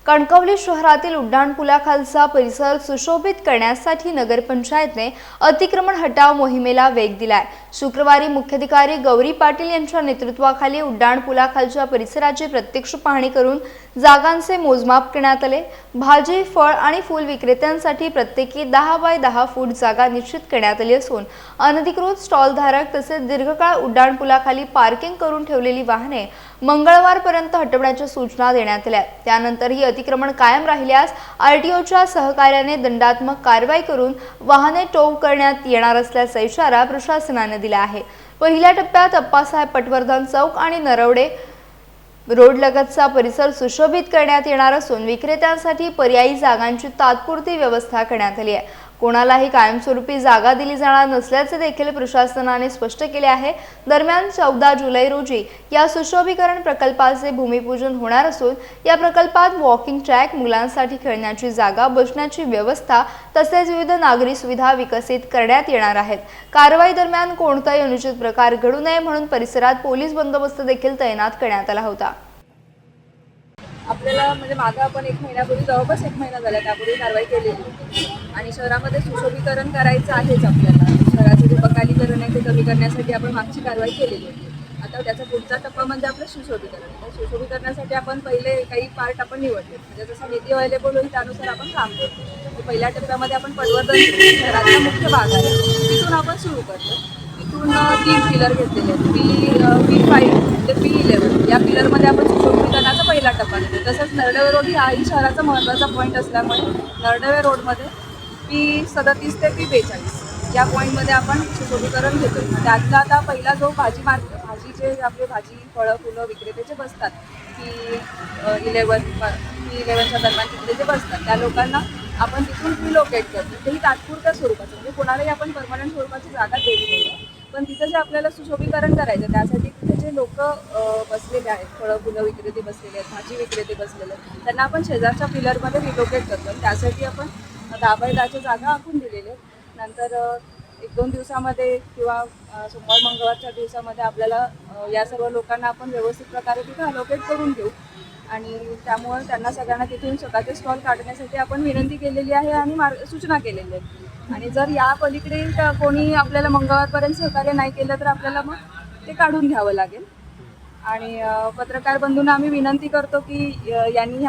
कणकवली शहरातील उड्डाणपुलाखालचा परिसर सुशोभित करण्यासाठी नगरपंचायतने अतिक्रमण हटाव मोहिमेला वेग दिलाय। शुक्रवारी मुख्याधिकारी गौरी पाटील यांच्या नेतृत्वाखाली उड्डाणपुलाखालच्या परिसराची प्रत्यक्ष पाहणी करून जागांचे मोजमाप करण्यात आले। भाजी, फळ आणि फूल विक्रेत्यांसाठी प्रत्येकी 10 बाय 10 फूट जागा निश्चित करण्यात आली असून अनधिकृत स्टॉलधारक तसेच दीर्घकाळ उड्डाणपुलाखाली पार्किंग करून ठेवलेली वाहने मंगळवारपर्यंत हटवण्याच्या सूचना देण्यात आल्या। त्यानंतर ही अतिक्रमण कायम राहिल्यास आरटीओच्या सहकार्याने दंडात्मक कारवाई करून वाहने टोव करण्यात येणार असल्याचा इशारा प्रशासनाने दिला आहे। पहिल्या टप्प्यात अप्पासाहेब पटवर्धन चौक आणि नरवडे रोड लगतचा परिसर सुशोभित करण्यात येणार असून विक्रेत्यांसाठी पर्यायी जागांची तात्पुरती व्यवस्था करण्यात आली आहे। कोणालाही कायमस्वरूपी जागा दिली जाणार नसल्याचे देखील प्रशासनाने स्पष्ट केले आहे। दरम्यान 14 जुलै रोजी या सुशोभीकरण प्रकल्पाचे भूमिपूजन होणार असून या प्रकल्पात वॉकिंग ट्रॅक, मुलांसाठी खेळण्याची जागा, बसण्याची व्यवस्था तसेच विविध नागरी सुविधा विकसित करण्यात येणार आहेत। कारवाई दरम्यान कोणताही अनुचित प्रकार घडू नये म्हणून परिसरात पोलीस बंदोबस्त देखील तैनात करण्यात आला होता। आपल्याला म्हणजे मागे आपण 1 महिन्यापूर्वी जवळपास 1 महिना झाला त्यापूर्वी कारवाई केलेली आणि शहरामध्ये सुशोभीकरण करायचं आहेच आपल्याला। शहराचं जे बकालीकरण आहे ते कमी करण्यासाठी आपण मागची कारवाई केलेली आहे। आता त्याचा पुढचा टप्पा म्हणजे आपलं सुशोभीकरण। तर सुशोभीकरणासाठी आपण पहिले काही पार्ट आपण निवडले, म्हणजे जसं निधी अवेलेबल होईल त्यानुसार आपण काम करतो। पहिल्या टप्प्यामध्ये आपण पटवर्धन शहराचा मुख्य भाग आहे तिथून आपण सुरू करतो। तिथून 3 पिलर घेतलेले आहेत, P5 ते P11 या पिलरमध्ये आपण सुशोभीकरणाचा पहिला टप्पा घेतो। तसंच नरडवे रोड हाही शहराचा महत्त्वाचा पॉईंट असल्यामुळे नरडवे रोडमध्ये P37 ते P42 या पॉईंटमध्ये आपण सुशोभीकरण घेतो। त्यातला आता पहिला जो भाजीचे आपले भाजी, फळं, फुलं विक्रेते जे बसतात P11च्या दरम्यान तिथे जे बसतात त्या लोकांना आपण तिथून रिलोकेट करतो। तेही तात्पुरत्या स्वरूपाचं, म्हणजे कोणालाही आपण परमनंट स्वरूपाची जागा देत नाही। पण तिथं जे आपल्याला सुशोभीकरण करायचं त्यासाठी तिथे जे लोक बसलेले आहेत, फळं फुलं विक्रेते बसलेले आहेत, भाजी विक्रेते बसलेले आहेत, त्यांना आपण शेजारच्या पिलरमध्ये रिलोकेट करतो। त्यासाठी आपण 10 बाय 10च्या जागा आखून दिलेल्या आहेत। नंतर 1-2 दिवसामध्ये किंवा सोमवार मंगळवारच्या दिवसामध्ये आपल्याला या सर्व लोकांना आपण व्यवस्थित प्रकारे तिथे अलोकेट करून घेऊ आणि त्यामुळे त्यांना सगळ्यांना तिथून स्वतःचे स्टॉल काढण्यासाठी आपण विनंती केलेली आहे आणि सूचना केलेल्या आहेत। आणि जर या पलीकडे कोणी आपल्याला मंगळवारपर्यंत सहकार्य नाही केलं तर आपल्याला मग ते काढून घ्यावं लागेल। आणि पत्रकार बंधूंना आम्ही विनंती करतो की यांनी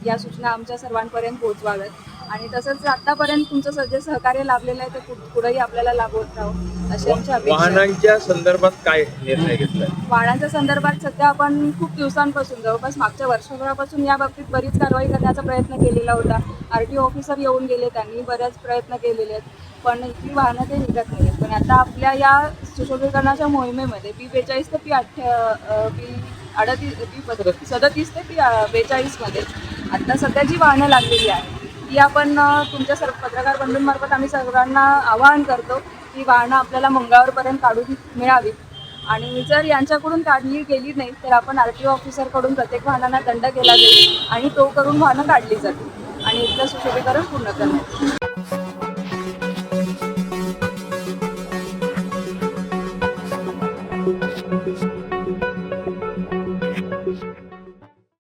या सूचना आमच्या सर्वांपर्यंत पोहोचवाव्यात आणि तसंच आतापर्यंत तुमचं जे सहकार्य लाभलेलं आहे ते पुढेही आपल्याला लाभवत राहू अशी आमची अपेक्षा। वाहनांच्या संदर्भात काय निर्णय घेतला? वाहनांच्या संदर्भात सध्या आपण खूप दिवसांपासून जवळपास मागच्या वर्षभरापासून या बाबतीत बरीच कारवाई करण्याचा प्रयत्न केलेला होता। आरटीओ ऑफिसर येऊन गेले, त्यांनी बरेच प्रयत्न केलेले आहेत, पण इथली वाहनं काही निघत नाही। पण आता आपल्या या सुशोभीकरणाच्या मोहिमेमध्ये P42 ते P37 ते P42 मध्ये आता सध्या जी वाहनं लागलेली आहेत ती आपण तुमच्या पत्रकार बंधूंमार्फत आम्ही सर्वांना आवाहन करतो की वाहनं आपल्याला मंगळवारपर्यंत काढून मिळावीत आणि जर यांच्याकडून काढली गेली नाही तर आपण आरटीओ ऑफिसरकडून प्रत्येक वाहनांना दंड केला जाईल आणि तो करून वाहनं काढली जातील आणि इथलं सुशोभीकरण पूर्ण करण्यात येईल।